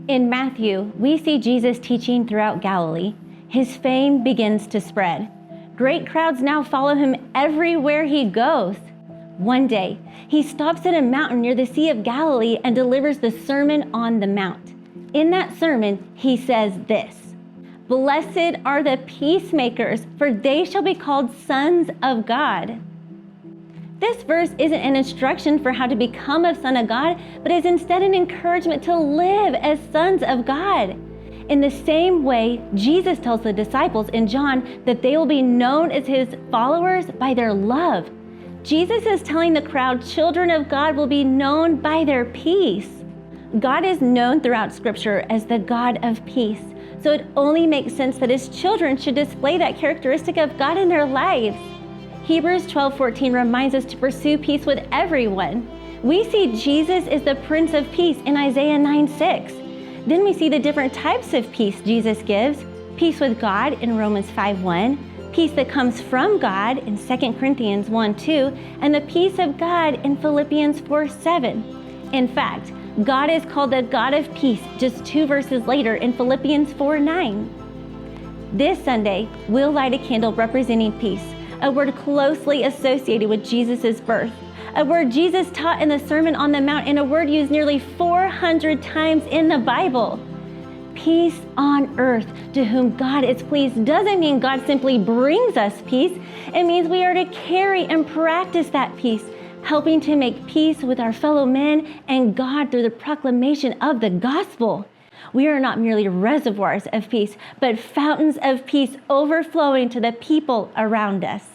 In Matthew, we see Jesus teaching throughout Galilee. His fame begins to spread. Great crowds now follow him everywhere he goes. One day, he stops at a mountain near the Sea of Galilee and delivers the Sermon on the Mount. In that sermon, he says this: "Blessed are the peacemakers, for they shall be called sons of God." This verse isn't an instruction for how to become a son of God, but is instead an encouragement to live as sons of God. In the same way, Jesus tells the disciples in John that they will be known as his followers by their love. Jesus is telling the crowd children of God will be known by their peace. God is known throughout Scripture as the God of peace, so it only makes sense that his children should display that characteristic of God in their lives. Hebrews 12:14 reminds us to pursue peace with everyone. We see Jesus is the Prince of Peace in Isaiah 9:6. Then we see the different types of peace Jesus gives: peace with God in Romans 5:1, peace that comes from God in 2 Corinthians 1:2, and the peace of God in Philippians 4:7. In fact, God is called the God of peace just 2 verses later in Philippians 4:9. This Sunday, we'll light a candle representing peace, a word closely associated with Jesus' birth, a word Jesus taught in the Sermon on the Mount, and a word used nearly 400 times in the Bible. Peace on earth, to whom God is pleased, doesn't mean God simply brings us peace. It means we are to carry and practice that peace, helping to make peace with our fellow men and God through the proclamation of the gospel. We are not merely reservoirs of peace, but fountains of peace overflowing to the people around us.